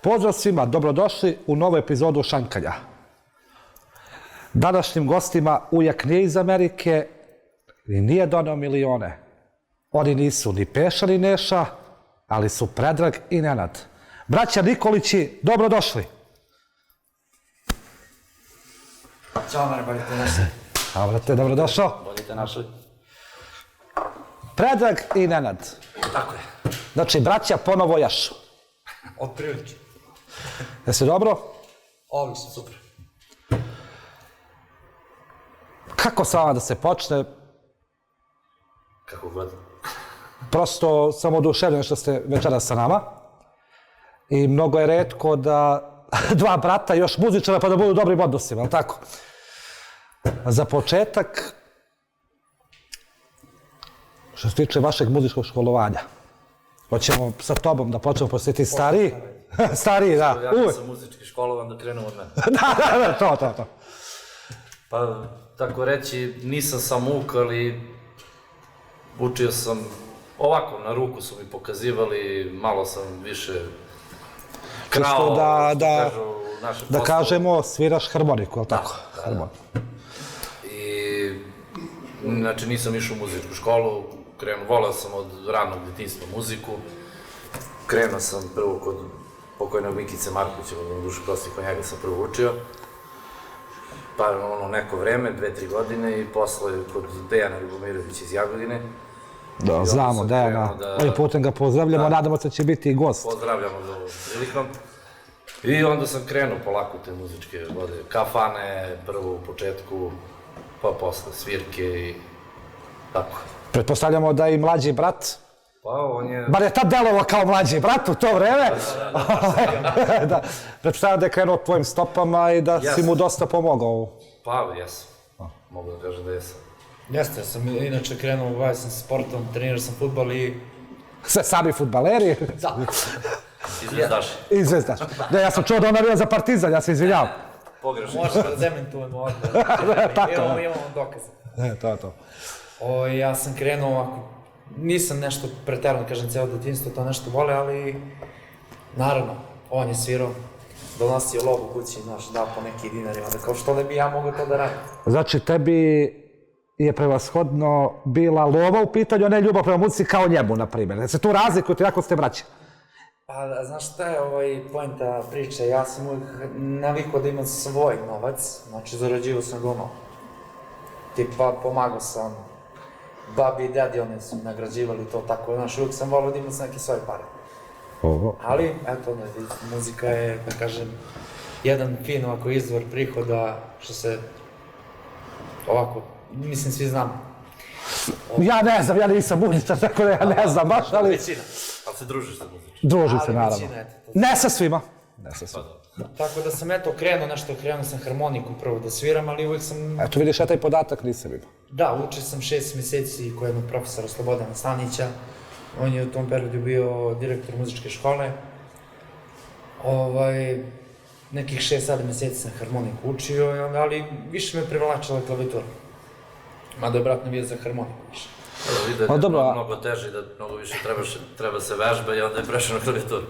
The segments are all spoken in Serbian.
Pozdrav svima, dobrodošli u novu epizodu Šankanja. Današnjim gostima ujak nije iz Amerike i nije doneo milione. Oni nisu ni Peša ni Neša, ali su Predrag i Nenad. Braća Nikolići, dobrodošli. Ćao, Mare, bolje te našli. A brate, dobrodošao. Bolje te našli. Predrag i Nenad. Tako je. Znači, braća ponovo jašu. Od prilike. Jesi dobro? Odlično, super. Kako sa vama da se počne? Kako god. Prosto sam oduševljen što ste večeras sa nama. I mnogo je retko da dva brata, još muzičara, pa da budu u dobrim odnosima, ali tako? Za početak, što se tiče vašeg muzičkog školovanja, hoćemo sa tobom da počnemo, pošto ti stariji. Stariji, da. Ja sam muzički školovan, da krenemo od mene. To. Pa, tako reći, nisam sam uk, ali učio sam ovako, na ruku su mi pokazivali, malo sam više krao, da kažemo, sviraš harmoniku, ali tako? Da. I, znači, nisam išao u muzičku školu, volao sam od ranog djetinjstva muziku. Krenuo sam prvo kod pokojnog Mikice Markovića, u dušu prosti, kod njega sam prvo učio. Pa neko vreme, 2-3 godine i posle kod Dejana Ljubomirovića iz Jagodine. Da, znamo Dejana. Ovim putem ga pozdravljamo, nadamo se da će biti i gost. Pozdravljamo za ovom prilikom. I onda sam krenuo polako te muzičke vode, kafane, prvo u početku, pa posle svirke i tako. Pretpostavljamo da i mlađi brat, Pa on je... bar je tad delovao kao mlađi brat u to vreme. Pretpostavljam da je krenuo tvojim stopama i da si mu dosta pomogao. Pa, jesam. Mogu da kažem da jesam. Jeste, ja sam inače krenuo, bavio sam se sportom, trenirao sam fudbal i... Sve sami fudbaleri. Da. Izvezdaši. I zvezdaš. Da, ja sam čuo da on navija za Partizan, ja se izvinjavam. Pogrešno. Možemo da dementujemo ovdje. Imamo dokaze. To. Ja sam krenuo ovako, nisam nešto preterano, kažem, cijelo djetinjstvo to nešto vole, ali naravno, on je svirao, donosio lovu kući, znaš, dao po neki dinari, onda kao što ne bi ja mogao to da radim. Znači, tebi je prevashodno bila lova u pitanju, a ne ljubav prema muzici kao njemu, na primjer. Da se tu razlikujete jako ste braća. Pa, znaš šta je poenta priče, ja sam uvijek navikao da imam svoj novac, znači zarađivao sam doma. Tipa, pomagao sam babi i dedi, oni su nagrađivali to tako, znaš, uvijek sam volio da imam neke svoje pare. Ali, eto, muzika je, da kažem, jedan fin ovako izvor prihoda, što se ovako, mislim, svi znamo. Ja ne znam, ja nisam muzičar, tako da ja ne znam baš, ali... Većina. Ali se družiš sa muzičom? Družim se, naravno. Većina, eto. Ne sa svima. Tako da sam, eto, krenuo sam harmoniku prvo da sviram, ali uvijek sam... Eto, vidiš, ja taj podatak nisam vidio. Da, učio sam 6 mjeseci kod jednog profesora Slobodana Stanića. On je u tom periodu bio direktor muzičke škole. Nekih 6-7 mjeseci sam harmoniku učio, ali više me privlačila klavijatura. Mada je brat ne bio za harmoniku više. Vidio je mnogo teže i da mnogo više treba se vežba i onda je prešao na klavijaturu.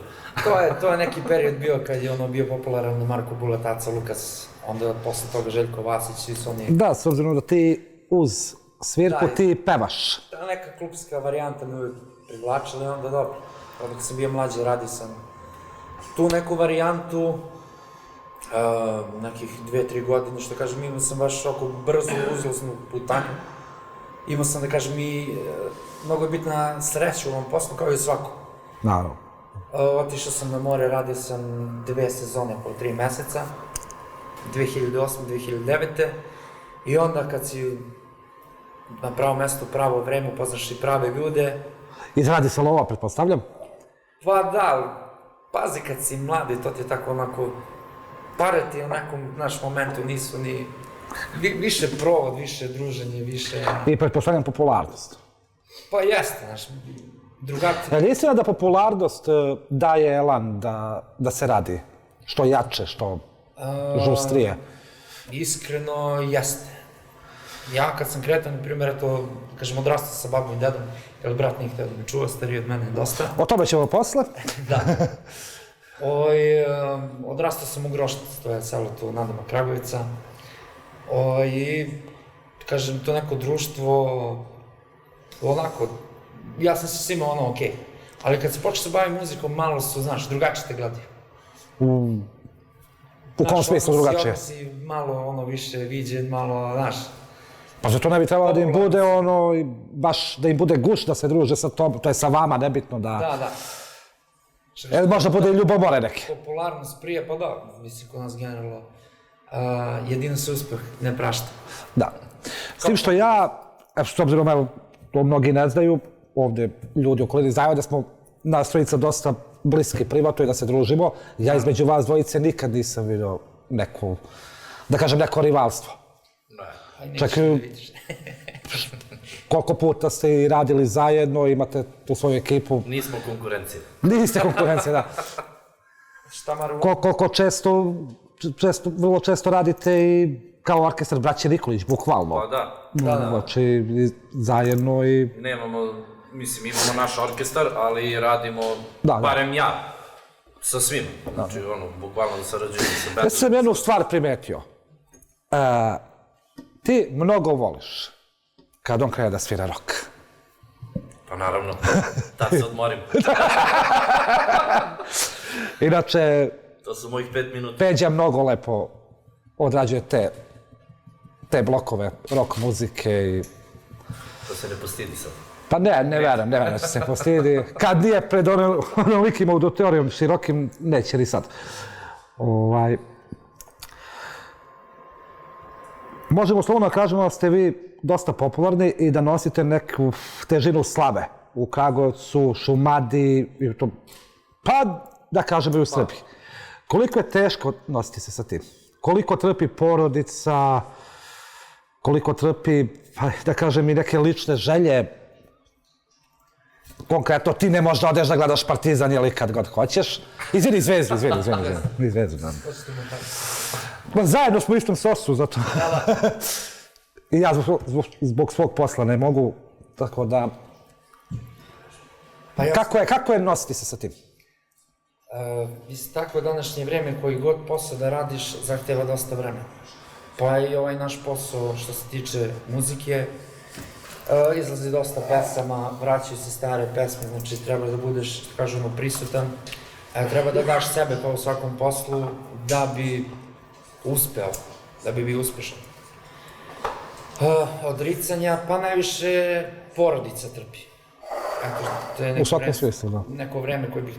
To je neki period bio kad je bio popularan Marko Bulat, Aca Lukas, onda posle toga Željko Vasić, svi su oni... Da, s obzirom da ti uz svirku ti pevaš. Ta neka klubska varijanta me uvijek privlačila i onda dobro. Kada sam bio mlađi, radio sam tu neku varijantu, nekih 2-3 godine, što kažem, imao sam baš oko brzu uzlaznu putanju. Imao sam, da kažem, i mnogo je bitna sreća u ovom poslu, kao i svako. Naravno. Otišao sam na more, radio sam 2 sezone po 3 meseca, 2008-2009. I onda kad si na pravo mesto, pravo vreme, upoznaš i prave ljude. Izradi se lova, pretpostavljam? Pa da, pazi kad si mladi, to ti je tako onako, pare ti u nekom naš momentu nisu ni, više provod, više druženje, više... I pretpostavljam popularnost. Pa jeste, znaš, drugačije. Je li istina da popularnost daje elan da se radi? Što jače, što žustrije? Iskreno, jeste. Ja kad sam kretao, na primjer, eto, kažem, odrastao sa babom i dedom, jer brat nije htio da me čuva, stariji od mene dosta. O tome ćemo posle. Da. Odrastao sam u Grošnici, to je selo tu nadama Kragujevica. I, kažem, to neko društvo, onako, ja sam se svima ono okej. Ali kad se počne se baviti muzikom, malo su, znaš, drugačije te gledaju. U kom smislu drugačije? Znaš, si malo ono više viđen, malo, znaš. Pa zato ne bi trebalo da im bude ono, baš da im bude gušt da se druže sa tobom, to je sa vama, nebitno da... Da. Možda bude i ljubomore neke. Popularnost prije, pa da, mislim, kod nas generalno, jedino se uspeh ne prašta. Da. S tim što ja, s obzirom, evo, to mnogi ne znaju, ovde ljudi u okolini znaju da smo nas trojica dosta bliski privatno i da se družimo. Ja između vas dvojice nikad nisam vidio neku, da kažem, neko rivalstvo. Čak koliko puta ste i radili zajedno, imate tu svoju ekipu. Nismo konkurencija. Niste konkurencija, da. Šta Maru? Koliko vrlo često radite i kao orkestar Braće Nikolić, bukvalno. Pa da. Znači, zajedno i... Nemamo, mislim, imamo naš orkestar, ali radimo, barem ja, sa svima. Znači, ono, bukvalno da sarađujemo sa bendom. Ja sam jednu stvar primetio. Ti mnogo voliš kad on krene da svira rock. Pa naravno, tad se odmorim. Inače, To su mojih 5 minuta. Peđa mnogo lepo odrađuje te blokove rock muzike i... To se ne postidi sad. Pa ne verujem da će se postidi. Kad nije pred onolikim auditorijom širokim, neće ni sad. Možemo slobodno kažemo da ste vi dosta popularni i da nosite neku težinu slave u Kragujevcu, Šumadiji, pa da kažemo i u Srbiji. Koliko je teško nositi se sa tim? Koliko trpi porodica, koliko trpi, da kažem, i neke lične želje? Konkretno, ti ne možeš da odeš da gledaš Partizan ili kad god hoćeš. Izvini, Zvezdu. Zajedno smo u istom sosu, zato. I ja zbog svog posla ne mogu, tako da... Kako je nositi se sa tim? Mislim, tako današnje vreme, koji god posao da radiš, zahteva dosta vremena. Pa i ovaj naš posao, što se tiče muzike, izlazi dosta pesama, vraćaju se stare pesme, znači treba da budeš, kažemo, prisutan, treba da daš sebe kao u svakom poslu da bi uspeo, da bi bio uspešan. Odricanja, pa najviše porodica trpi. U svakom smislu, da. Neko vreme koje bih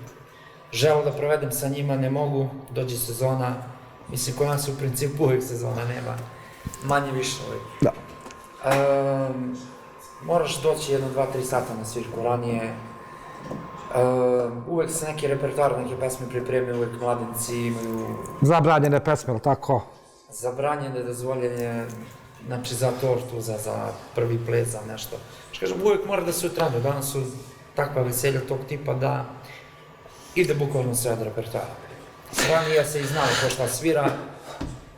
želeo da provedem sa njima, ne mogu, dođe sezona, mislim, kod nas u principu uvijek sezona nema, manje više uvijek. Da. Moraš doći 1, 2, 3 sata na svirku ranije, uvek se neki repertoar, neke pesme pripremaju, uvek mladenci imaju... Zabranjene pesme, ili tako? Zabranjene, dozvoljene, znači za tortu, za prvi ples, za nešto. Što kažem, uvek mora da se utranju, danas su takva veselja tog tipa da ide bukvalno sve od repertoara. Ranije se i znalo ko šta svira,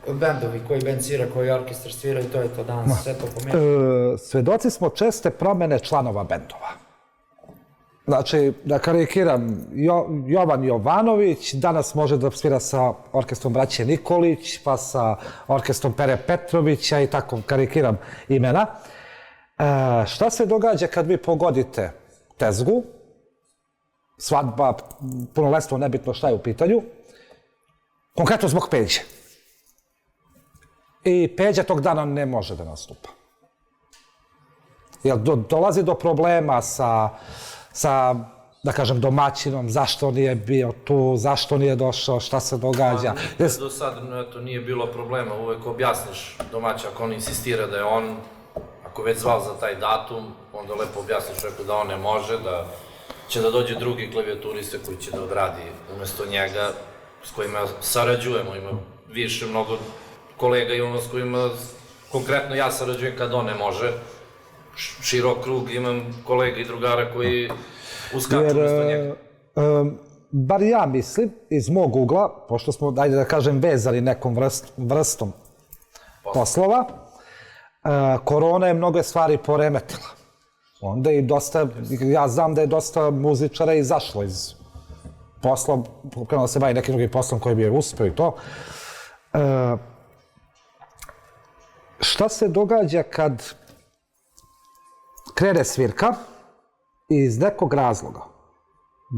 bendovi, koji bend svira, koji orkestar svira i to je to danas, sve to pomeni. Svedoci smo česte promene članova bendova. Znači, da karikiram, Jovan Jovanović danas može da svira sa orkestrom Braće Nikolić, pa sa orkestrom Pere Petrovića i tako karikiram imena. Šta se događa kad vi pogodite tezgu, svadba, punoletstvo, nebitno šta je u pitanju, konkretno zbog Peđe. I Peđa tog dana ne može da nastupa. Jer dolazi do problema sa, da kažem, domaćinom, zašto nije bio tu, zašto nije došao, šta se događa. Do sad nije bilo problema, uvek objasniš domaća, ako on insistira da je on, ako već zvao za taj datum, onda lepo objasniš čovjeku da on ne može, da će da dođe drugi klavijaturiste koji će da odradi umesto njega, s kojima sarađujemo, ima više mnogo kolega imamo s kojima konkretno ja sarađujem kad on ne može, širok krug, imam kolega i drugara koji uskaču umesto njega. Bar ja mislim, iz mog ugla, pošto smo, ajde da kažem, vezali nekom vrstom poslova, korona je mnoge stvari poremetila. Onda i dosta, ja znam da je dosta muzičara izašlo iz poslom, krenuo da se bavi nekim drugim poslom koji bi je uspeo i to. Šta se događa kad krene svirka i iz nekog razloga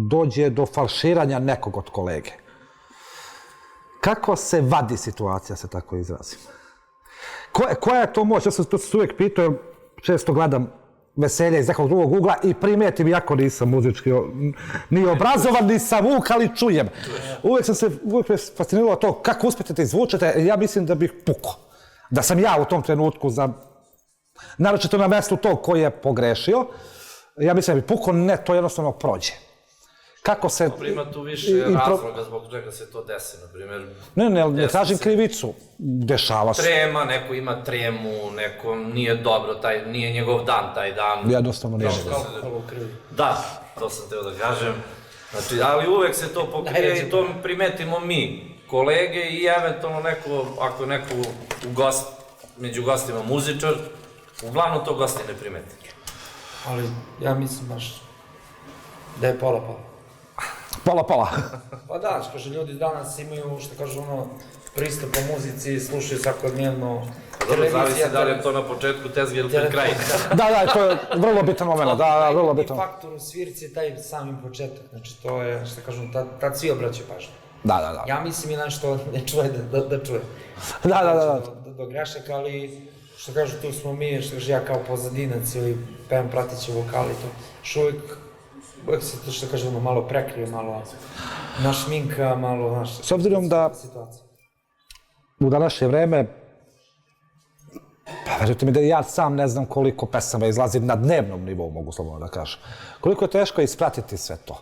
dođe do falširanja nekog od kolege? Kako se vadi situacija, se tako izrazim? Koja je to moć? Ja sam to se uvijek pitao, jer često gledam veselje iz nekog drugog ugla i primetim, iako nisam muzički ni obrazovan, ni sam uk, ali čujem. Uvijek me fasciniralo to kako uspijete da izvučete. Ja mislim da bih pukao. Da sam ja u tom trenutku, naročito na mestu tog koji je pogrešio, ja mislim da bih pukao, ne, to jednostavno prođe. Kako se... Dobro, ima tu više razloga zbog čega se to desi, na primjer. Ne tražim krivicu, dešava se. Trema, neko ima tremu, neko nije dobro, nije njegov dan taj dan. Jednostavno nije. Da, to sam teo da kažem. Znači, ali uvek se to pokrije i to primetimo mi, kolege i eventualno neko, ako je neko među gostima muzičar, uglavnom to gosti ne primeti. Ali ja mislim baš da je pola. Pola. Pa da, što kaže, ljudi danas imaju, što kažu, pristup po muzici, slušaju svakodnevno televizija. Zavisi da li je to na početku tezge ili pred kraj. Da, to je vrlo bitan moment, da, vrlo bitan. I faktor u svirci je taj sami početak, znači to je, što kažu, tad svi obraćaju pažnju. Da. Ja mislim i nešto ne čuje da čuje. Da. Do grešaka, ali što kažu, tu smo mi, što kažu, ja kao pozadinac ili pevam pratići vokali, to što uvijek se to, što kažu, malo prekrije, malo našminka, malo naš... S obzirom da u današnje vreme, pa verujte mi da ja sam ne znam koliko pesama izlazi na dnevnom nivou, mogu slobodno da kažem. Koliko je teško ispratiti sve to?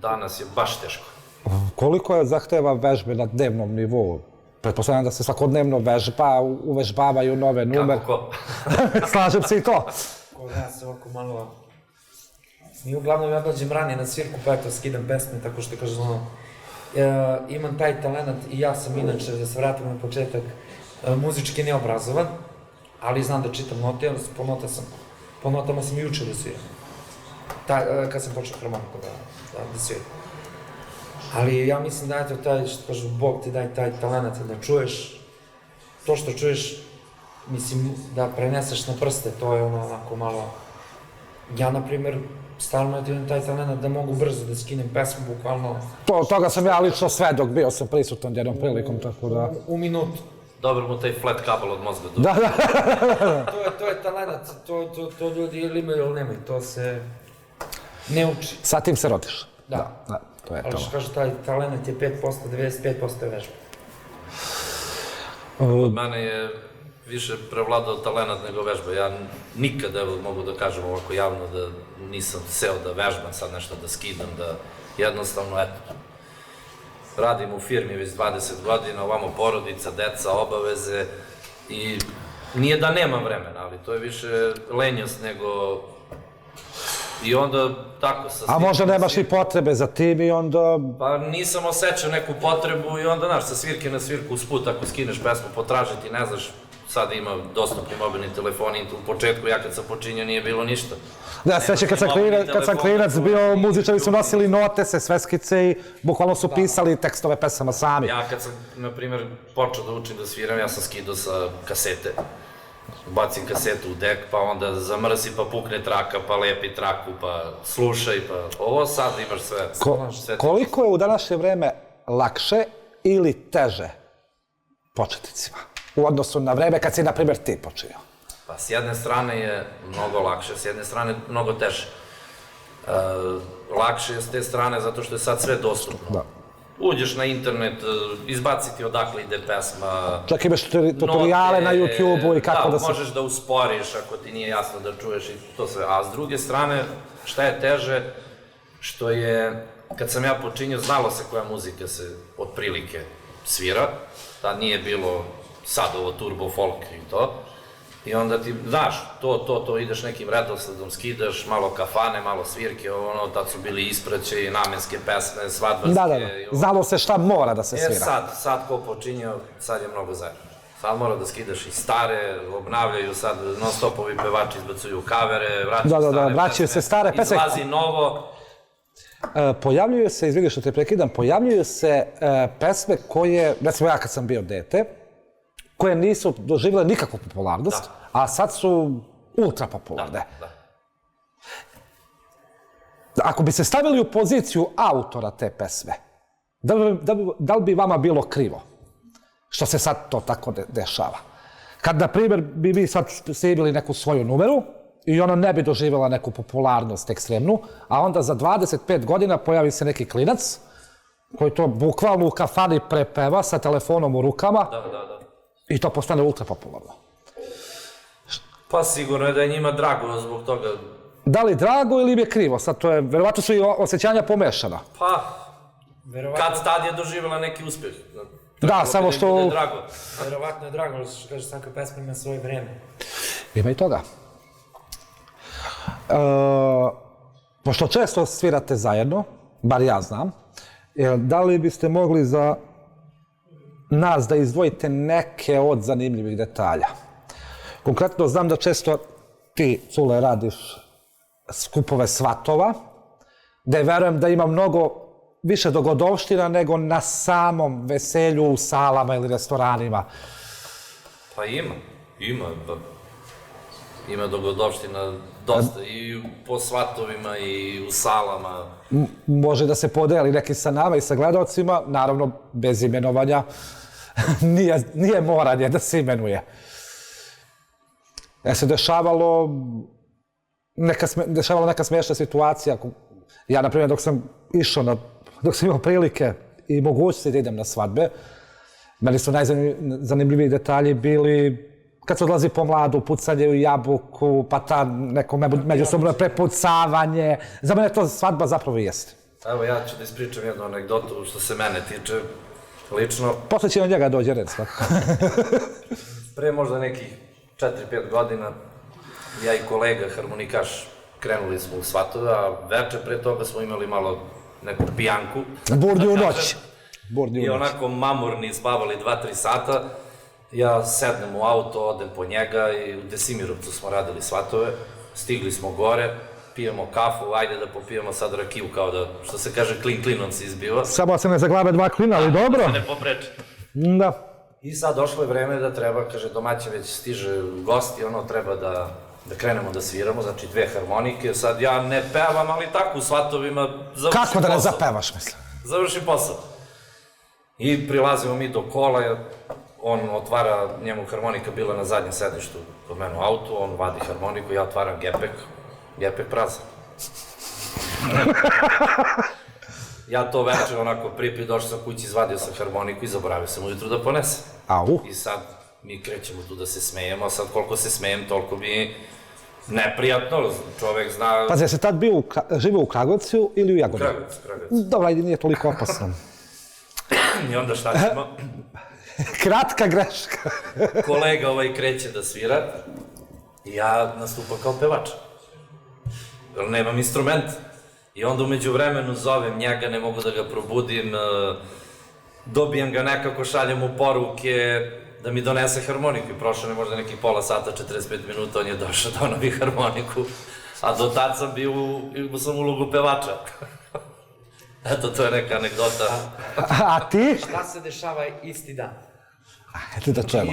Danas je baš teško. Koliko je zahteva vežbe na dnevnom nivou? Pretpostavljam da se svakodnevno uvežbavaju nove numere. Kako ko? Slažem se i to. Kod nas ovako malo... I uglavnom ja dođem ranije na svirku, pa eto skidam pesme, tako što kažem imam taj talent i ja sam inače, da se vratim na početak, muzički neobrazovan, ali znam da čitam note, po notama sam i učio da sviram. Kad sam počeo harmoniku da sviram. Ali ja mislim da eto taj, što kažu, Bog ti daj taj talent da čuješ, to što čuješ, mislim da preneseš na prste, to je onako malo... Ja, na primjer, stalno imam taj talent da mogu brzo da skinem pesmu, bukvalno... Toga sam ja lično svedok, bio sam prisutan jednom prilikom, tako da... U minutu. Dobro mu taj flat kabel od mozga. Da. To je talent, to ljudi ili imaju ili nemaju, to se ne uči. Sa tim se rodiš. Da, to je to. Ali što kažu, taj talent je 5%, 95% je vežba. Od mene je više prevladao talent nego vežba. Ja nikad, evo, mogu da kažem ovako javno, da nisam seo da vežbam, sad nešto da skidam, da jednostavno, eto, radim u firmi već 20 godina, ovamo porodica, deca, obaveze i nije da nemam vremena, ali to je više lenjost nego... I onda tako sa... A možda nemaš ni potrebe za tim i onda... Pa nisam osjećao neku potrebu i onda, znaš, sa svirke na svirku usput, ako skineš pesmu, potražiti, ne znaš, sad ima dostupni mobilni telefoni, u početku, ja kad sam počinio, nije bilo ništa. Da, sveće kad sam klinac bio, muzičari su nosili note, sveskice i bukvalno su pisali tekstove pesama sami. Ja kad sam, na primjer, počeo da učim da sviram, ja sam skidao sa kasete. Bacim kasetu u dek, pa onda zamrsi, pa pukne traka, pa lepi traku, pa slušaj, pa ovo sad imaš sve. Koliko je u današnje vreme lakše ili teže početnicima u odnosu na vreme kad si, na primjer, ti počinio? Pa s jedne strane je mnogo lakše, s jedne strane mnogo teže. Lakše je s te strane zato što je sad sve dostupno. Uđeš na internet, izbaci ti odakle ide pesma. Čak imaš tutoriale na YouTube-u i kako da se... Da, možeš da usporiš ako ti nije jasno da čuješ i to sve. A s druge strane, šta je teže, što je, kad sam ja počinio, znalo se koja muzika se otprilike svira. Tad nije bilo sad ovo turbo folk i to. I onda ti, znaš, to ideš nekim redosledom, skidaš, malo kafane, malo svirke, tad su bili ispraćaji, namenske pesme, svadbarske. Da, znalo se šta mora da se svira. Sad ko počinio, sad je mnogo zajedno. Sad mora da skidaš i stare, obnavljaju sad, non-stopovi pevači izbacuju kavere, vraćaju stare pesme, stare pesme. Izlazi novo. pojavljuju se, izvini što te prekidam, pojavljuju se pesme koje, recimo ja kad sam bio dete, koje nisu doživjele nikakvu popularnost, a sad su ultra popularne. Ako bi se stavili u poziciju autora te pesme, da li bi vama bilo krivo što se sad to tako dešava? Kad, na primjer, bi vi sad snimili neku svoju numeru i ona ne bi doživjela neku popularnost ekstremnu, a onda za 25 godina pojavi se neki klinac koji to bukvalno u kafani prepeva sa telefonom u rukama i to postane ultra popularno. Pa sigurno je da je njima drago zbog toga. Da li drago ili im je krivo? Sad to je, verovatno su i osjećanja pomešana. Pa, kad tad je doživjela neki uspjeh. Da, samo što... Verovatno je drago, što kaže svaka pesma ima svoje vreme. Ima i toga. Pošto često svirate zajedno, bar ja znam, da li biste mogli za nas da izdvojite neke od zanimljivih detalja? Konkretno znam da često ti, Cule, radiš skupove svatova, gde verujem da ima mnogo više dogodovština nego na samom veselju u salama ili restoranima. Pa ima dogodovština dosta i po svatovima i u salama. Može da se podeli neki sa nama i sa gledalcima, naravno bez imenovanja, nije moranje da se imenuje. Se dešavala neka smiješna situacija. Ja, na primjer, dok sam imao prilike i mogućnosti da idem na svadbe, meni su najzanimljiviji detalji bili kad se odlazi po mladu, pucanje u jabuku, pa ta neko međusobno prepucavanje. Za mene to svadba zapravo jeste. Evo, ja ću da ispričam jednu anegdotu što se mene tiče, lično. Posle će na njega dođe red svako. Pre možda nekih 4-5 godina, ja i kolega harmonikaš krenuli smo u svatove, a veče pre toga smo imali malo neku pijanku. Burnju u noć. I onako mamurni spavali 2-3 sata. Ja sednem u auto, odem po njega i u Desimirovcu smo radili svatove. Stigli smo gore, pijemo kafu, ajde da popijemo sad rakiju, kao da, što se kaže, klin klinom se izbiva. Samo se ne zaglave dva klina, ali dobro. Da se ne popreče. Da. I sad došlo je vreme da treba, kaže, domaćin već stiže gost i ono treba da krenemo da sviramo, znači 2 harmonike. Sad ja ne pevam, ali tako u svatovima završim posao. Kako da ne zapevaš, mislim? Završim posao. I prilazimo mi do kola, on otvara, njemu harmonika bila na zadnjem sedištu kod mene u autu, on vadi harmoniku, ja otvaram gepek prazan. Ja to večer onako pripi, došao sam kući, izvadio sam harmoniku i zaboravio sam ujutru da ponesem. Au. I sad mi krećemo tu da se smejemo, a sad koliko se smejem, toliko mi neprijatno, čovek zna... Pazi, jesi tad živio u Kragujevcu ili u Jagodini? Kragujevac. Dobro, ajde, nije toliko opasno. I onda šta ćemo? Kratka greška. Kolega kreće da svira i ja nastupam kao pevač. Jer nemam instrument. I onda umeđu vremenu zovem njega, ne mogu da ga probudim, dobijem ga nekako, šaljem mu poruke da mi donese harmoniku. I prošlo je možda nekih pola sata, 45 minuta, on je došao da donovi harmoniku. A do tad sam bio u ulogu pevača. Eto, to je neka anegdota. A ti? Šta se dešava isti dan? Ajde da čujemo.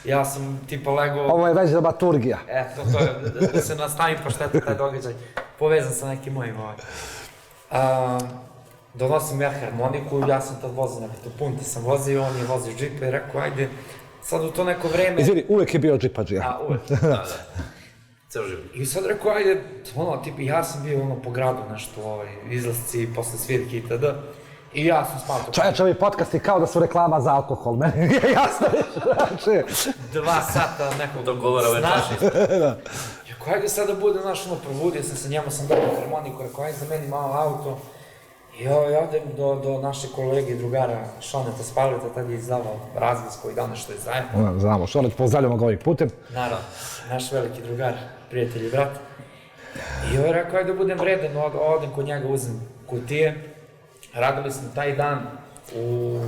Ja sam tipa legao... Ovo je već dramaturgija. Eto, to je, da se nastavim, pošto je taj događaj povezan sa nekim mojim donosim ja harmoniku, ja sam tad vozio nekako punti sam vozio, on je vozio džipa i rekao, ajde, sad u to neko vreme... Izvini, uvek je bio džipadžija. A, uvek. Da. Ceo život. I sad rekao, ajde, tipa, ja sam bio po gradu nešto, izlasci posle svirki i tada. I ja sam spao to. Čovječe, ovi podcasti kao da su reklama za alkohol, meni nije jasno više. 2 sata nekog dogovora večaši. Rekao, ajde sad da bude, probudio sam se, njemu sam dobio harmoniku, rekao, ajde za meni malo auto. I odem do naše kolege i drugara Šoneta Spalveta, tad je izdavao razglas koji danas što je zajedno. Znamo, Šonet, pozdravljamo ga ovim putem. Naravno, naš veliki drugar, prijatelj i brat. I rekao, ajde da budem vredan, odem kod njega, uzem kutije. Radili smo taj dan u,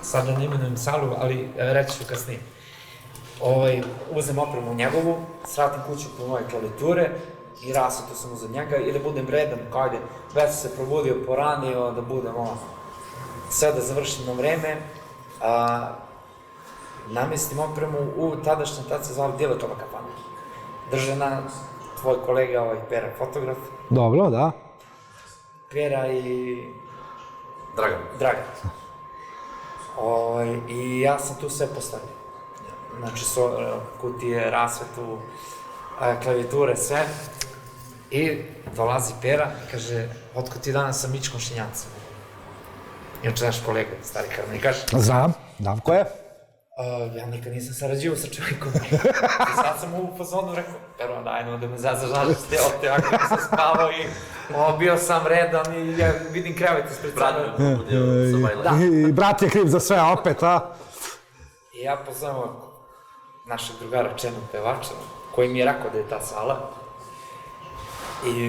sad da ne imenujem salu, ali reći ću kasnije. Uzem opremu njegovu, sratim kuću po moje klavijature, i rasuto sam za njega i da budem redan, kao ajde, već se probudio, poranio, da budem sve da završim na vreme, namestim opremu u tadašnjem, tad se zvali Diletova kafana. Drže na tvoj kolega, Pera, fotograf, Dobro, da. Pera i Dragan. I ja sam tu sve postavio. Znači, kutije, rasvetu, klavijature, sve. I dolazi Pera i kaže, otko ti danas sa Mičkom Šinjancem? Inače, naš kolega, stari harmonikaš. Znam ko je. Ja nikad nisam sarađivao sa čovjekom. I sad sam u fazonu rekao, Pero, daj, da me zažažaš s te opte, ako nisam spavao i bio sam redan i ja vidim krevet ispred sebe. I brat je kriv za sve opet, a? I ja pozovem našeg drugara Čenog pevača, koji mi je rekao da je ta sala. I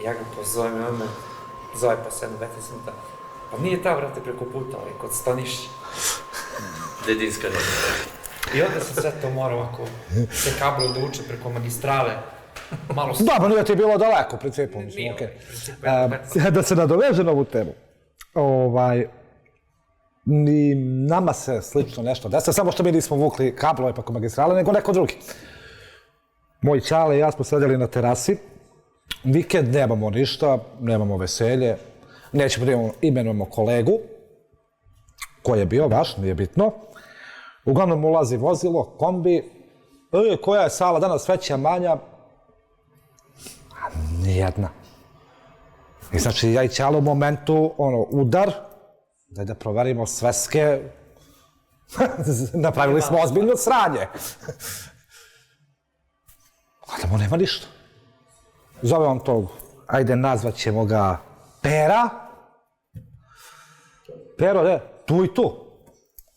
ja ga pozovem i on me zove po 7-15 minuta. Pa nije ta, brate, preko puta, kod Stoniši. Dedinska neka. I onda sam sve to morao ovako, sve kablo da uče preko magistrale. Malo Da, pa nije ti bilo daleko, u principu. Nije, okej. u principu je Da se nadoveže na ovu temu. Ni nama se slično nešto desilo, samo što mi nismo vukli kablove preko magistrale, nego neko drugi. Moj ćale i ja smo sedeli na terasi, vikend nemamo ništa, nemamo veselje, nećemo da imenujemo kolegu, ko je bio, baš, nije bitno. Uglavnom ulazi vozilo, kombi, koja je sala danas veća, manja? Nijedna. I znači, ja i ćale u momentu, udar, da proverimo sveske, napravili smo ozbiljno sranje. Gledamo, nema ništa. Zove on tog, ajde nazvat ćemo ga Pera. Pero, tu i tu,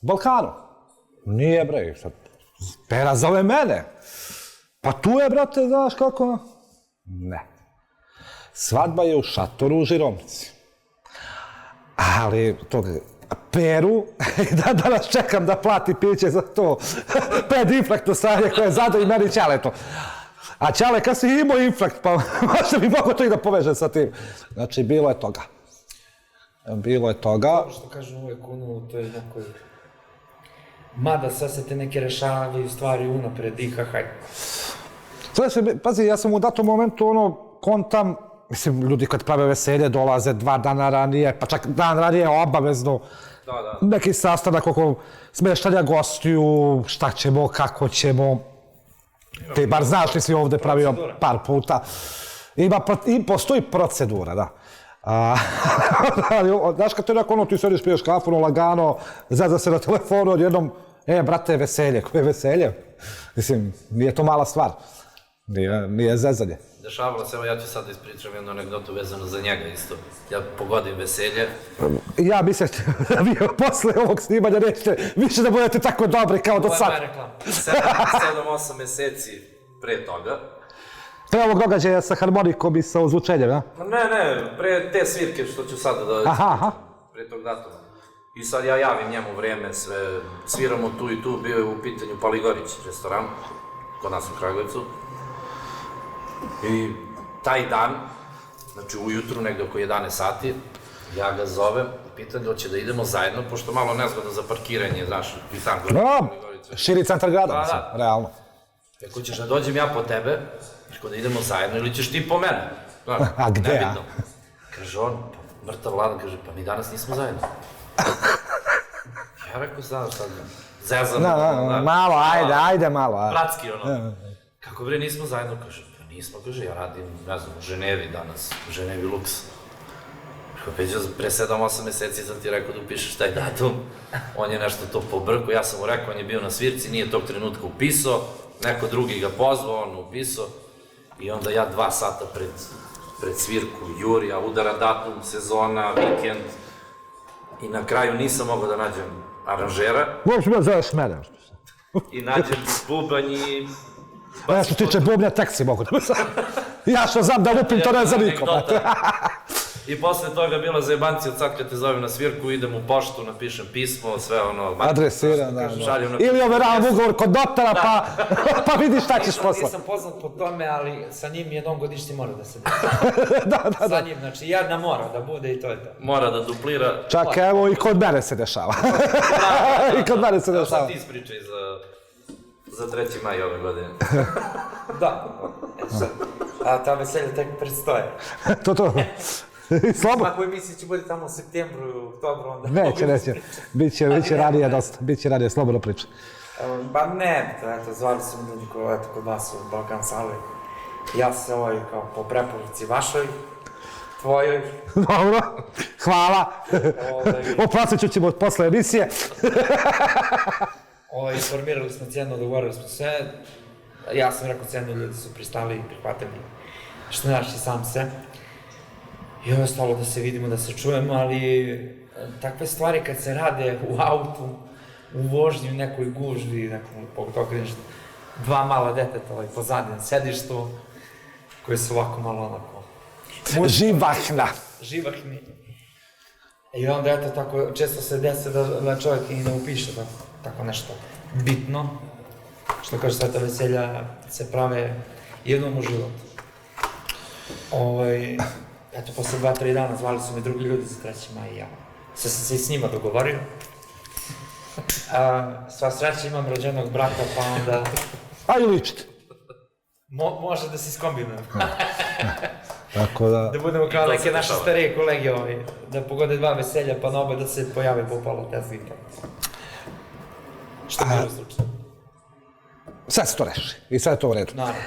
u Balkanu. Nije, bre, sad, Pera zove mene. Pa tu je, brate, znaš kako? Ne. Svadba je u šatoru u Žiromci. Ali, tog Peru, danas čekam da plati piće za to predinfraktno stanje koje je zadao i meni Ćale to. A Ćale, kad si imao infrakt, pa možda bi mogo to i da povežem sa tim. Znači, bilo je toga. Bilo je toga. što kažem uvek u toj nekoj... Mada sad se te neke rešavaju stvari unapred i hajde. Pazi, ja sam u datom momentu kontam, mislim, ljudi kad prave veselje dolaze 2 dana ranije, pa čak dan ranije obavezno. Neki sastanak oko smeštanja gostiju, šta ćemo, kako ćemo. Ti bar znaš, ti si ovde pravio par puta. I postoji procedura, da. Znaš kad ti je neko, ti sediš, piješ kafu, lagano, zazna se na telefonu, odjednom, brate, veselje, koje je veselje? Mislim, nije to mala stvar. Nije zezanje. Dešavalo se, evo ja ću sad ispričam jednu anegdotu vezanu za njega isto. Ja pogodim veselje. Ja mislim da vi posle ovog snimanja nećete više da budete tako dobri kao do sad. 7-8 meseci pre toga. Pre ovog događaja sa harmonikom i sa ozvučenjem, ja? Ne, pre te svirke što ću sada da... Aha. Pre tog datuma. I sad ja javim njemu vreme, sve, sviramo tu i tu, bio je u pitanju Paligorić restoran, kod nas u Kragujevcu. I taj dan, znači ujutru, negde oko 11 sati, ja ga zovem i pitam da hoće da idemo zajedno, pošto malo nezgodno za parkiranje, znaš, i sam Paligorić. Širi centar grada, mislim, realno. Ako ćeš da dođem ja po tebe, ako da idemo zajedno, ili ćeš ti po mene? A gde, nebitno. Kaže on, mrtav Vladan, kaže, pa mi danas nismo zajedno. Ja rekao, znaš sad, zezano. Malo, ajde malo. Bratski, Kako bre, nismo zajedno, kaže, pa nismo, kaže, ja radim, ne znam, u Ženevi danas, u Ženevi Lux. Peđo, pre 7-8 meseci sam ti rekao da upišeš taj datum, on je nešto to pobrko, ja sam mu rekao, on je bio na svirci, nije tog trenutka upisao, neko drugi ga pozvao, on upisao, i onda ja 2 sata pred svirku, Jurija, udara datum, sezona, vikend, i na kraju nisam mogao da nađem aranžera. Uopće me zoveš mene. I nađem bubanj i... Ja što tiče bubnja, tek si mogu da me sam. Ja što znam da lupim, to ne znam nikom. I posle toga bila zajebancija, od sad kad te zovem na svirku, idem u poštu, napišem pismo, sve ono... Adresiran, da. Šaljem na... Ili overavam ugovor kod notara, pa vidiš šta ćeš posle. Nisam poznat po tome, ali sa njim jednom godišnje mora da se desi. Da. Sa njim, znači jedna mora da bude i to je to. Mora da duplira... Čak evo i kod mene se dešava. I kod mene se Šta dešava. ti ispričaj za 3. maj ove godine? Da, a ta veselja tek predstoje. To. Slobodno. Ako emisija će bude tamo u septembru, oktobru, onda... Neće. Biće ranije dosta. Biće ranije, slobodno priča. Pa ne, eto, zvali su mi ljudi koji, eto, kod vas u Balkan Sali. Ja se kao po preporuci vašoj, tvojoj. Dobro, hvala. Opratit ćemo posle emisije. Formirali smo cenu, dogovorili smo sve. Ja sam rekao cenu, ljudi su pristali i prihvatili što naši sam se. I ovo je stalo da se vidimo, da se čujemo, ali takve stvari kad se rade u autu, u vožnji, u nekoj gužvi, pogotovo kad ideš 2 mala deteta pozadi na sedištu, koji su ovako malo onako... Živahni. I onda eto tako, često se desi da čovjek i ne upiše tako nešto bitno. Što kaže, Sveta veselja se prave jednom u životu. Eto, posle 2-3 dana zvali su me drugi ljudi za 3. maj i ja. Sad sam se i s njima dogovorio. Sva sreća, imam rođenog brata, pa onda... Ajde ličite. Može da se iskombinujemo. Tako da... Da budemo kao neke naše starije kolege, da pogode 2 veselja, pa na oba da se pojave po pola tezgi. Što je slučaj? Sad se to reši i sad je to u redu. Naravno.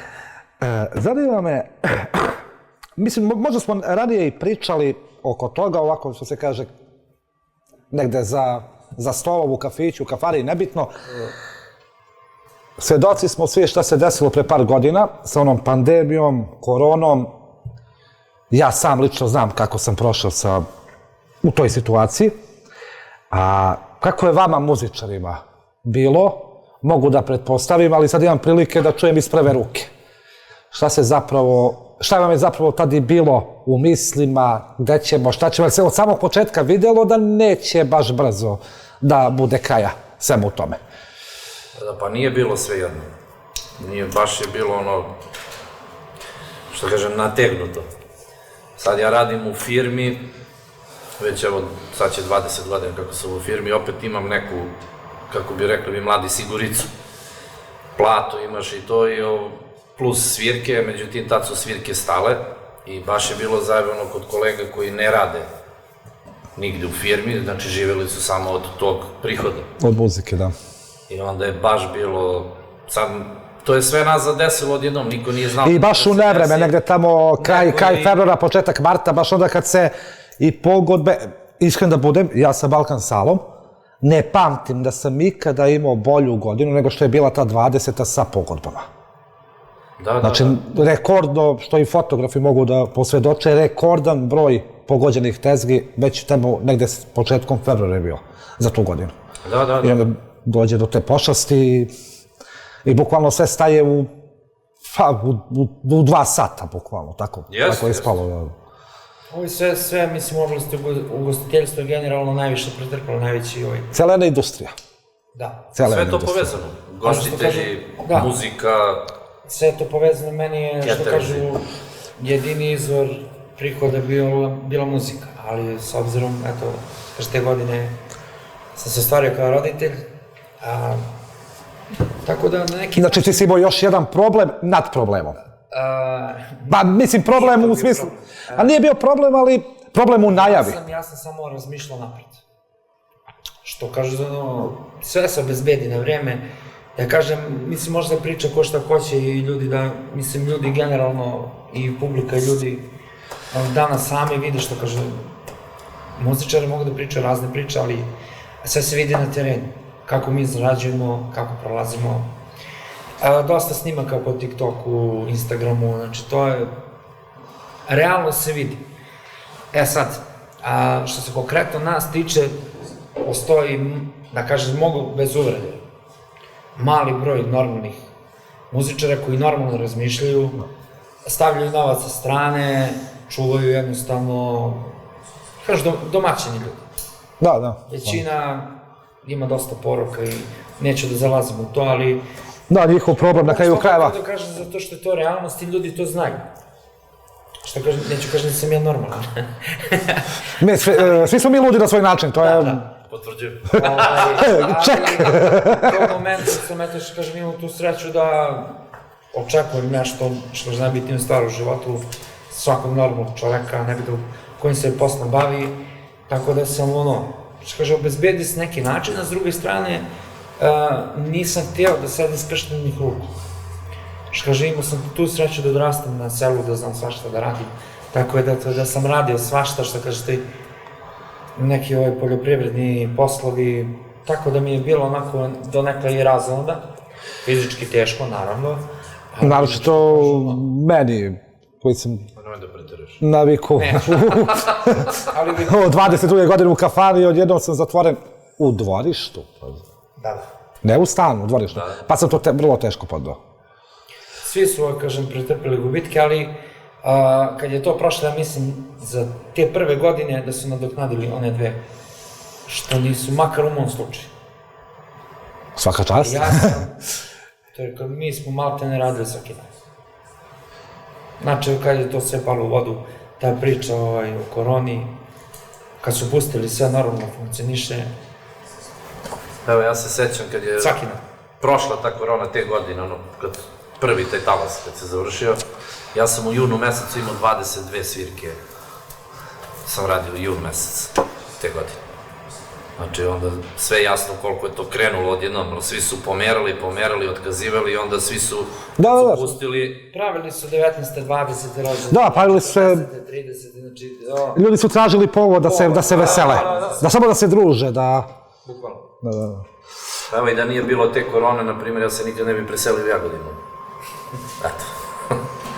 Zanima me, mislim, možda smo ranije i pričali oko toga, ovako što se kaže, negde za stolom, u kafiću, u kafari, nebitno. Svedoci smo svi šta se desilo pre par godina sa onom pandemijom, koronom. Ja sam lično znam kako sam prošao u toj situaciji. A kako je vama, muzičarima, bilo? Mogu da pretpostavim, ali sad imam prilike da čujem iz prve ruke. Šta vam je zapravo tad i bilo u mislima, gde ćemo, šta ćemo, jer se od samog početka videlo da neće baš brzo da bude kraja svemu u tome. Pa nije bilo sve jedno. Baš je bilo ono, što kažem, nategnuto. Sad ja radim u firmi, već evo, sad će 20 godina kako sam u firmi, opet imam neku, kako bi rekli vi mladi, siguricu. Platu imaš i to, plus svirke, međutim tad su svirke stale i baš je bilo zajebano kod kolega koji ne rade nigde u firmi, znači živjeli su samo od tog prihoda. Od muzike, da. I onda je baš bilo, sad, to je sve nas zadesilo odjednom, niko nije znao... I baš u nevreme, negde tamo kraj februara, početak marta, baš onda kad se i pogodbe, iskren da budem, ja sa Balkan Salom, ne pamtim da sam ikada imao bolju godinu nego što je bila ta 20. sa pogodbama. Znači, rekordno, što i fotografi mogu da posvedoče, rekordan broj pogođenih tezgi, već tamo negde s početkom februara je bio za tu godinu. I onda dođe do te pošasti i bukvalno sve staje u 2 sata, bukvalno, tako je spalo. Ovo sve, mislim, oblasti ugostiteljstva je generalno najviše pretrpalo, najveći Celena industrija. Da. Sve je to povezano. Gostitelji, muzika... Sve je to povezano, meni je, što kažu, jedini izvor prihoda bila muzika, ali s obzirom, eto, te godine sam se ostvario kao roditelj, tako da na neki... Znači ti si imao još jedan problem nad problemom. Ba, mislim, problem u smislu... A nije bio problem, ali problem u najavi. Ja sam samo razmišljao napred. Što kažu, sve se obezbedi na vreme. Ja kažem, mislim, možda priča ko šta hoće i ljudi da, mislim, ljudi generalno i publika i ljudi danas sami vide što kaže, muzičari mogu da pričaju razne priče, ali sve se vidi na terenu. Kako mi zarađujemo, kako prolazimo. Dosta snimaka po TikToku, Instagramu, znači to je, realno se vidi. Sad, što se konkretno nas tiče, postoji, da kažem, mogu bez uvrede, mali broj normalnih muzičara koji normalno razmišljaju, stavljaju novac sa strane, čuvaju jednostavno, kažeš, domaćini ljudi. Da. Većina ima dosta poruka i neću da zalazim u to, ali... Da, njihov problem na kraju krajeva. Što da kažem, zato što je to realnost i ljudi to znaju. Što kažem, neću kažem da sam ja normalan. Svi smo mi ludi na svoj način, to je... Potvrđujem. Ček! U tom momentu sam, eto što kažem, imam tu sreću da očekujem nešto što je najbitnija stvar u životu svakog normalnog čoveka, nebitno kojim se poslom bavi, tako da sam što kaže, obezbedi s neki način, a s druge strane nisam htio da sedim skrštenih ruku. Što kaže, imao sam tu sreću da odrastam na selu, da znam svašta da radim, tako je da sam radio svašta, što kaže, neki poljoprivredni poslovi, tako da mi je bilo onako donekle i razonda, fizički teško, naravno. Naročito meni, koji sam Nemoj da preteruješ. naviku. Ali bi... 22. godine u kafani, odjednom sam zatvoren u dvorištu. Da. Ne u stanu, u dvorištu. Pa sam to vrlo teško podao. Svi su, kažem, pretrpili gubitke, ali kad je to prošlo, ja mislim, za te prve godine da su nadoknadili one dve, što nisu, makar u mom slučaju. Svaka čast. Ja sam, to je kad mi smo malte ne radili svaki dan. Znači, kad je to sve palo u vodu, ta priča o koroni, kad su pustili sve normalno funkcioniše, Evo, ja se sećam kad je svaki dan. prošla ta korona te godine, kad prvi taj talas kad se završio, ja sam u junu mesecu imao 22 svirke. Sam radio u jun mesec te godine. Znači, onda sve jasno koliko je to krenulo odjednom, svi su pomerali, otkazivali i onda svi su pustili. Pravili su 19. 20. rođene. Da, pravili su se... 30. Znači, Ljudi su tražili povod da se vesele. Da samo da se druže, da... bukvalno. Evo i da nije bilo te korone, na primjer, ja se nikad ne bi preselio u Jagodinu. Eto.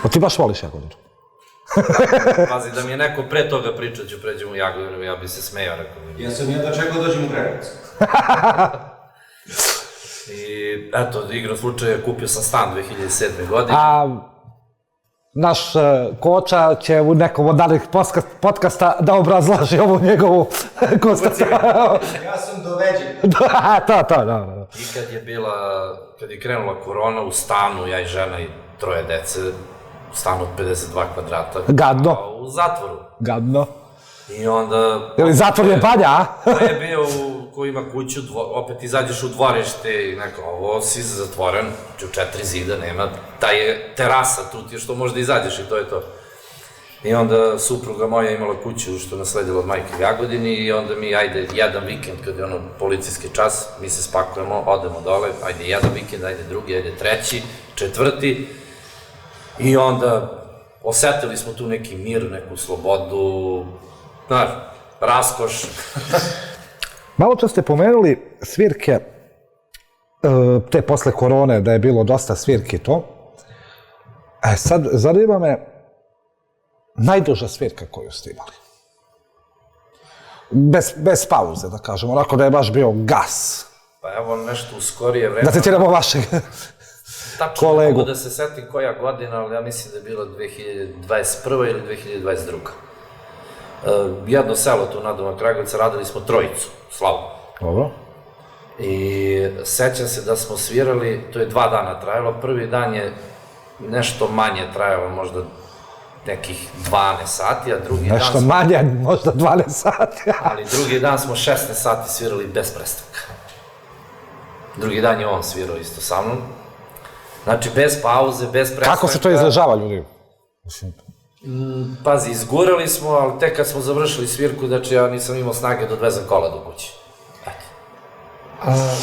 Pa ti baš voliš Jagodinu. Pazi, da mi je neko pre toga pričao ću pređem u Jagodinu, ja bi se smejao, rekao bi. Ja sam jedno čekao dođem u Kragujevac. I eto, igrom slučaja kupio sam stan 2007. godine. A naš Koča će u nekom od danih podcasta da obrazloži ovu njegovu konstataciju. Ja sam doveđen. Da. I kad je krenula korona u stanu, ja i žena i 3 dece, u stanu od 52 kvadrata. Gadno. U zatvoru. Gadno. I onda... Ili zatvor je banja, a? To je bio ko ima kuću, opet izađeš u dvorište i neko, ovo si zatvoren, u 4 zida nema, ta je terasa tu ti što možda izađeš i to je to. I onda supruga moja imala kuću što je nasledila od majke u Jagodini i onda mi, ajde, jedan vikend, kad je policijski čas, mi se spakujemo, odemo dole, ajde jedan vikend, ajde drugi, ajde treći, četvrti. I onda osetili smo tu neki mir, neku slobodu, znaš, raskoš. Malo čas ste pomenuli svirke, te posle korone, da je bilo dosta svirki to. Sad, zanima me najduža svirka koju ste imali. Bez pauze, da kažem, onako da je baš bio gas. Pa evo nešto u skorije vreme. Da citiramo vašeg Tačno ne kolegu. mogu da se setim koja godina, ali ja mislim da je bila 2021. ili 2022. Jedno selo tu nadomak Kragujevca, radili smo trojicu, slavu. Dobro. I sećam se da smo svirali, to je 2 dana trajalo, prvi dan je nešto manje trajalo, možda nekih 12 sati, a drugi dan Nešto smo... manje, možda 12 sati. Ali drugi dan smo 16 sati svirali bez prestanka. Drugi dan je on svirao isto sa mnom. Znači, bez pauze, bez prestanka. Kako se to izražava, ljudi? Pazi, izgurali smo, ali tek kad smo završili svirku, znači ja nisam imao snage da odvezem kola do kuće. Eto.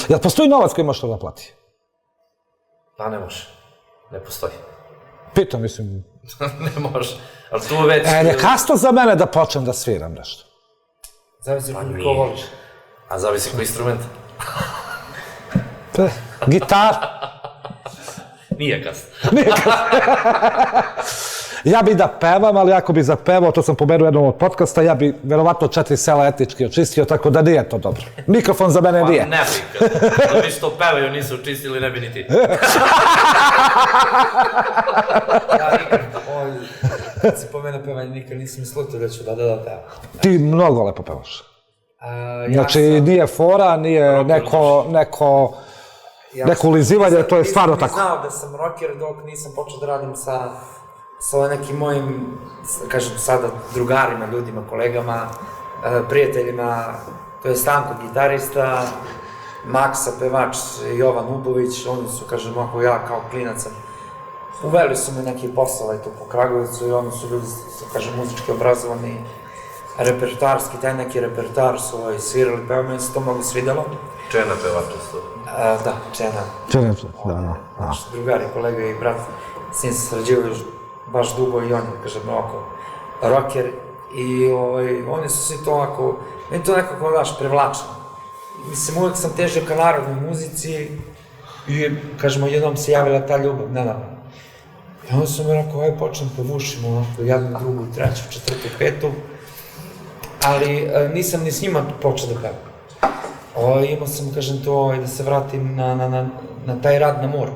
Jel postoji novac koji možeš to da plati? Pa ne može. Ne postoji. Pitam, mislim... Ne može. Ali tu već... Ne kasno za mene da počnem da sviram nešto. Zavisi ko voliš. A zavisi koji instrument? Gitar. Nije kasno. Ja bi da pevam, ali ako bi zapevao, to sam pomenuo jednom od podcasta, ja bi verovatno 4 sela etnički očistio, tako da nije to dobro. Mikrofon za mene nije. Pa ne bi, da vi što pevaju nisu očistili, ne bi ni ti. Ja nikad, kad si pomenuo pevanje, nikad nisam mislio da ću da pevam. Ti mnogo lepo pevaš. Ja Znači, sam- nije fora, nije neko ulizivanje, to je stvarno tako. Nisam ni znao da sam rocker dok nisam počeo da radim sa nekim mojim, kažem sada, drugarima, ljudima, kolegama, prijateljima. To je Stanko, gitarista, Maksa, pevač, Jovan Ubović, oni su, kažem, ako ja kao klinac sam, uveli su me neki posao tu po Kragujevcu i oni su bili, kažem, muzički obrazovani, repertoarski, taj neki repertoar su svirali, pa meni se to mnogo svidelo. Čena pevača isto. Da, Čena. Da. Naš drugar i kolega i brat, s njim se sarađivaju još baš dugo i on je, kažem, ovako, rocker. I oni su svi to ovako, meni to nekako, znaš, privlačno. Mislim, uvek sam težio ka narodnoj muzici i, kažemo, jednom se javila ta ljubav, nenadno. I onda sam mi rekao, aj počnem pevušimo, onako, jednu, drugu, treću, četvrtu, petu, ali nisam ni s njima počeo da pevam. Imao sam, kažem, to da se vratim na taj rad na moru.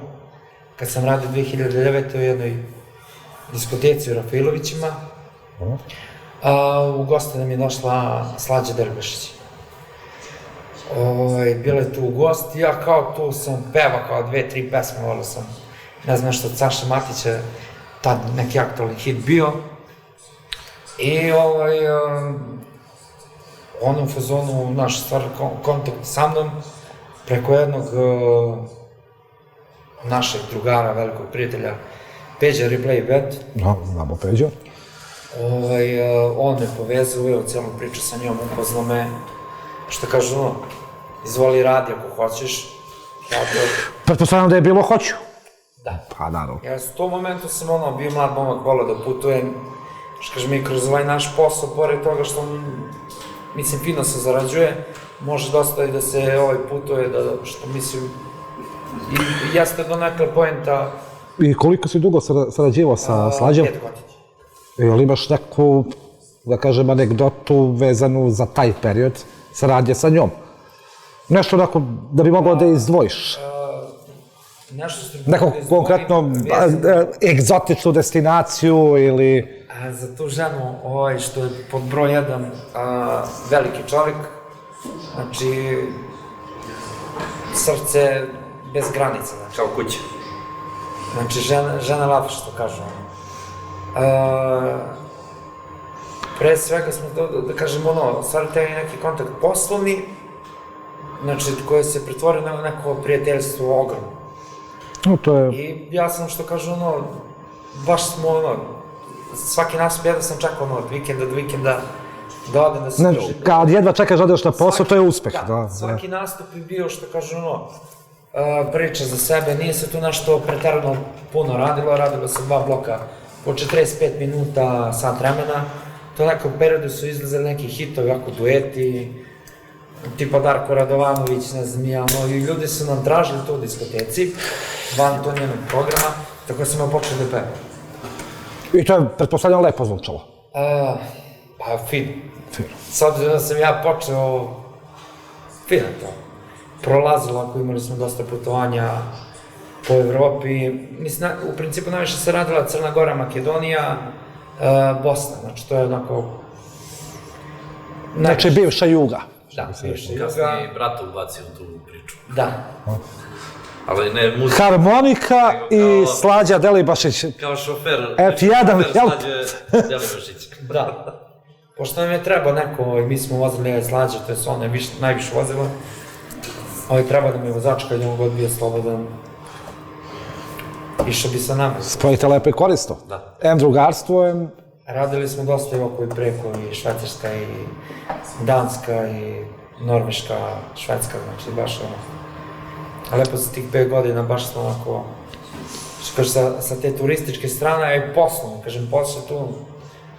Kad sam radio 2009. u jednoj diskoteci u Rafailovićima, u goste nam je došla Slađa Derbešić. Bila je tu u gost i ja kao tu sam peva kao 2-3 pesme, volio sam, ne znam što od Saše Matića, tad neki aktualni hit bio. I on u fazonu, naš stvar, kontakt sa mnom, preko jednog našeg drugara, velikog prijatelja, Peđa Replay Band. Znamo Peđo. On me povezao, uveo cijelu priču sa njom, upoznao me, što kažu, izvoli radi ako hoćeš. Pretpostavljam da je bilo hoću. Da. Pa, naravno. Ja u tom momentu sam bio mlad momak, volao da putujem, što kažem, i kroz ovaj naš posao, pored toga što, mislim, fino se zarađuje, može dosta i da se putuje, što mislim, i jeste donekle poenta... I koliko si dugo sarađivao sa Slađom? 5 godina. Jel imaš neku, da kažem, anegdotu vezanu za taj period saradnje sa njom? Nešto onako da bi mogao da izdvojiš? Neku konkretno egzotičnu destinaciju ili... Za tu ženu, što je pod broj 1 veliki čovjek, znači srce bez granica. Kao kuća. Znači žena lava, što kažu. Pre svega smo to, da kažem, stvari taj neki kontakt poslovni, znači koje se pretvore na neko prijateljstvo ogromno. To je... I ja sam, što kažu, baš smo, svaki nastup ja da sam čekao, od vikenda do vikenda, da odem da se drži. Kad jedva čekaš da odeš na posao, to je uspeh. Da, svaki nastup je bio, što kažu, priča za sebe, nije se tu nešto preterano puno radilo se 2 bloka po 45 minuta, sat vremena. To u nekom periodu su izlazili neki hitovi, ako dueti, tipa Darko Radovanović, ne znam ja, i ljudi su nam tražili to u diskoteci, van to njenog programa, tako sam ja počeo da pevam. I to je, pretpostavljam, lepo zvučalo. Pa, fino. S obzirom da sam ja počeo, fino to. Prolazilo, ako imali smo dosta putovanja po Evropi. Mislim, u principu najviše se radila Crna Gora, Makedonija, Bosna, znači to je onako... Znači, bivša Juga. Da, bivša Juga. Kasnije brata ubacio u tu priču. Da. Ali ne muzika. Harmonika i Slađa Delibašić. Kao šofer. F1, jel? Slađe Delibašić. Da. Pošto nam je trebao neko, mi smo vozili Slađe, to je ono najviše vozilo. Treba da mi je vozač kad je on god bio slobodan. Išao bi sa nama. Spojite lepo i koristo. Da. Em drugarstvo, em... Radili smo dosta i oko i preko, i Švajcarska, i Danska, i Norveška, Švedska, znači baš lepo za tih 5 godina, baš smo onako, što kaže, sa te turističke strane, a i poslovno, kažem, posao tu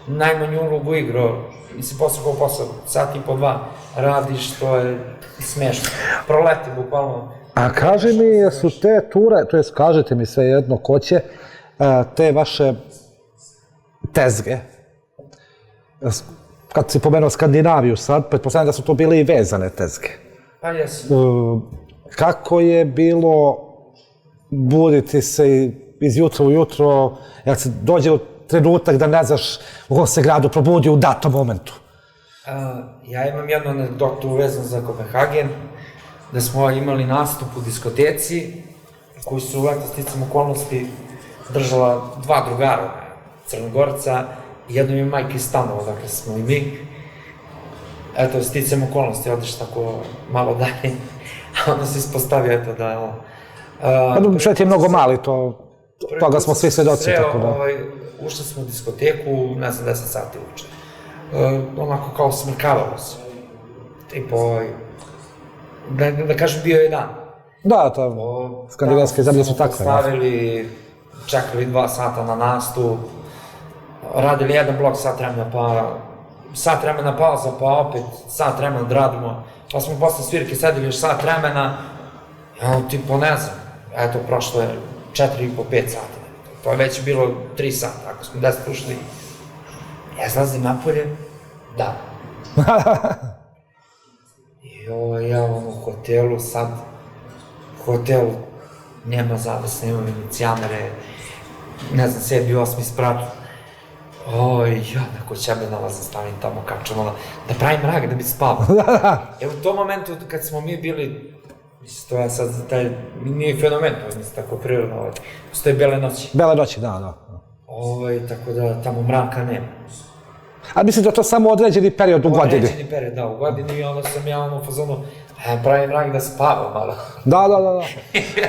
najmanju ulogu igrao, mislim, posao kao posao, sat i po 2 radiš, to je smešno, proleti bukvalno. A kaži mi, jesu te ture, to jest kažete mi sve jedno ko će, te vaše tezge, kad si pomenuo Skandinaviju sad, pretpostavljam da su to bile i vezane tezge. Pa jesu. Kako je bilo buditi se iz jutra u jutro, jel se dođe u trenutak da ne znaš u kom se gradu probudi u datom momentu? Ja imam jednu anegdotu vezanu za Kopenhagen, da smo imali nastup u diskoteci, koji su, eto, sticam okolnosti, držala dva drugara, Crnogorca, i jedno je majka iz Stanova, dakle smo i mi. Eto, sticam okolnosti, odeš tako malo dalje, a onda se ispostavio, eto, da... Svet je mnogo mali, toga smo svi svedoci, tako da... Ušli smo u diskoteku, ne znam, 10 sati uče. Onako kao smrkavalo se. Tipo, da kažem, bio je dan. Da, skandinavske zemlje su takve. Stavili, čekali 2 sata na nastup, radili jedan blok sat vremena pauza, pa opet sat vremena da radimo, pa smo posle svirke sedeli još sat vremena, tipo, ne znam, eto, prošlo je 4,5-5 sati. To je već bilo 3 sata, ako smo 10 ušli. Ja izlazim napolje, da. I ja u hotelu sad, hotel nema zaves, nema venecijanere, ne znam, 7. 8. sprat. Ja neko ćebe nalazim, stavim tamo, kačemo, da pravim mrak, da bi spavao. U tom momentu kad smo mi bili, mislim, to je sad, taj, nije fenomen, to je mislim tako prirodno, postoje bele noći. Bele noći, da. Tako da tamo mraka nema. A mislim da je to samo određeni period u godini? Određeni period, da, u godini, i onda sam ja u fazonu, pravim mrak da spavam malo. Da.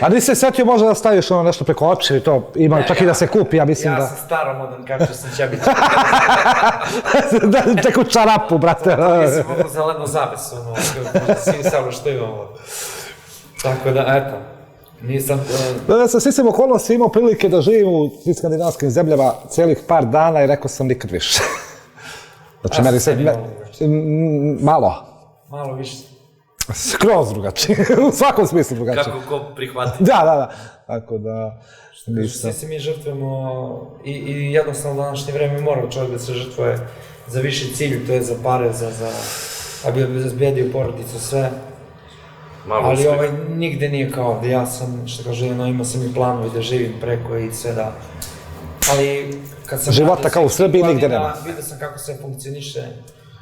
A nisi se setio možda da staviš nešto preko oči, to ima čak i da se kupi, ja mislim da... Ja sam staromodan, kako sam Ćebić. Neku čarapu, brate. Nisam mogu zeleno zaves, svi samo što imamo. Tako da, eto, nisam... Da sam svi okolnosti imao prilike da živim u skandinavskim zemljama celih par dana i rekao sam nikad više. Znači, meni se... Malo. Malo više. Skroz drugačije, u svakom smislu drugačije. Kako ko prihvati. Da. Tako da... Svi se mi žrtvujemo i jednostavno u današnje vreme mora čovjek da se žrtvuje za viši cilj, to je za pare, da bi obezbedio porodicu, sve. Ali nigde nije kao ovde, ja sam, što kaže, imao sam i planovi da živim preko i sve da... Ali kad sam... Života kao u Srbiji nigde nema. Vidio sam kako sve funkcioniše,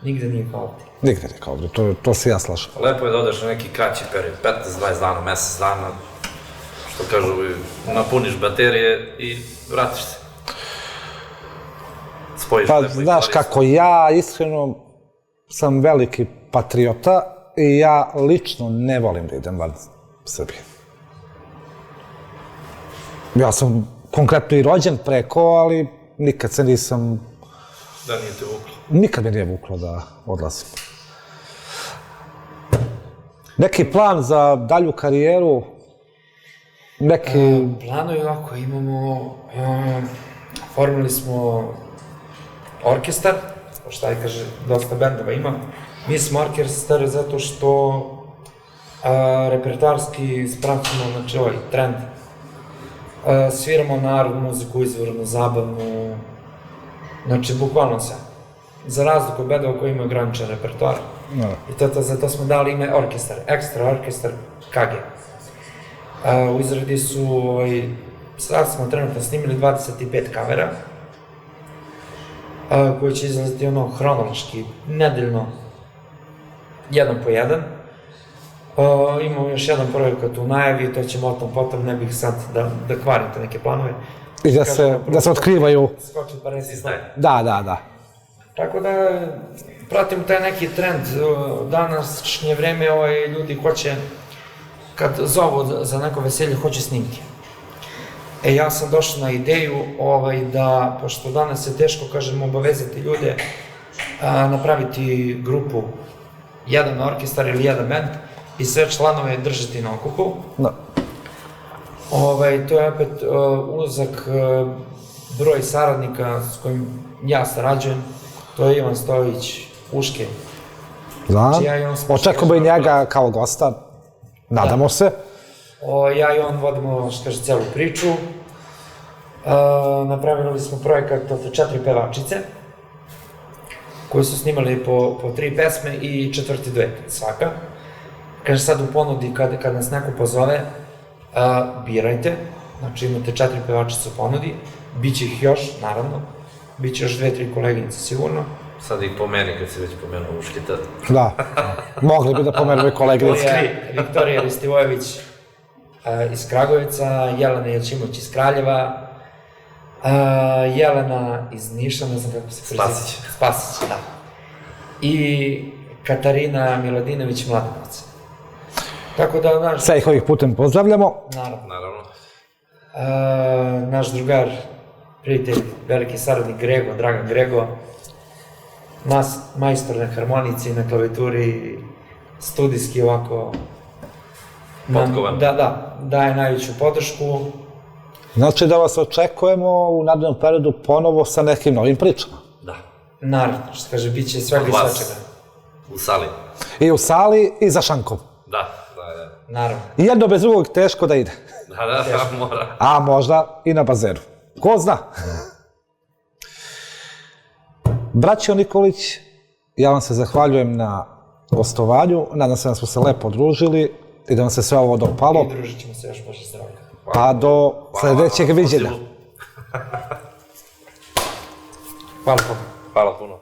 nigde nije kao ovde. Nigde nije kao ovde, to se ja slažem. Lepo je da odeš na neki kraći period, 15-20 dana, mesec dana, što kažu, napuniš baterije i vratiš se. Spojiš lepo i korisno. Znaš kako, ja iskreno sam veliki patriota i ja lično ne volim da idem van Srbije. Ja sam konkretno i rođen preko, ali nikad se nisam... Da nije te vuklo. Nikad me nije vuklo da odlazim. Neki plan za dalju karijeru? Neki... Planovi ovako, imamo... Formili smo orkestar, šta je kaže, dosta bendova ima. Mi smo orkestar zato što repertoarski spraćamo, znači ovaj trend. Sviramo narodnu muziku, izvornu, zabavnu, znači bukvalno sve. Za razliku od bendova koji imaju ograničen repertoar. I zato smo dali ime orkestar, ekstra orkestar KG. U izradi su, sad smo trenutno snimili 25 kamera, koji će izlaziti hronološki, nedeljno, jedan po jedan. Imamo još jedan projekat u najavi, to ćemo o tom potom, ne bih sad da kvarim te neke planove. I da se otkrivaju. Skoči pa nesi znaju. Da. Tako da pratim taj neki trend, današnje vreme ljudi hoće, kad zovu za neko veselje, hoće snimke. Ja sam došao na ideju da, pošto danas je teško, kažem, obavezati ljude, napraviti grupu, jedan orkestar ili jedan band i sve članove držati na okupu. To je opet uzak broj saradnika s kojim ja sarađujem, to je Ivan Stojić, Uške. Znam, očekujemo i njega kao gosta, nadamo se. Ja i on vodimo, što kaže, celu priču. Napravili smo projekat od 4 pevačice, koji su snimali po 3 pesme i 4. duet svaka. Kaže, sad u ponudi, kad nas neko pozove, birajte, znači imate 4 pevačice u ponudi, bit će ih još, naravno, Biće još 2-3 koleginice sigurno. Sad ih pomeni kad si već pomenuo mušketa. Da, mogli bi da pomenuo koleginice. Viktorija Ristivojević iz Kragujevca, Jelena Jelčimović iz Kraljeva, Jelena iz Niša, ne znam kako se preziva. Spasić, da. I Katarina Miladinović Mladenovac. Tako da, znaš... Sve ih ovih putem pozdravljamo. Naravno. Naš drugar, prijatelj, veliki saradnik Grego, Dragan Grego, majstor na harmonici, na klavituri, studijski ovako... Potkovan. Da, daje najveću podršku. Znači da vas očekujemo u narednom periodu ponovo sa nekim novim pričama. Da. Naravno, što kaže, bit će svega i svačega. U sali. I u sali i za šankom. Da. Naravno. I jedno bez drugog teško da ide. Da, mora. A možda i na bazenu. Ko zna? Braćo Nikolić, ja vam se zahvaljujem na gostovanju. Nadam se da smo se lepo družili i da vam se sve ovo dopalo. I družit ćemo se još Bože zdravlja. Pa do sljedećeg viđenja. Hvala puno. Hvala puno.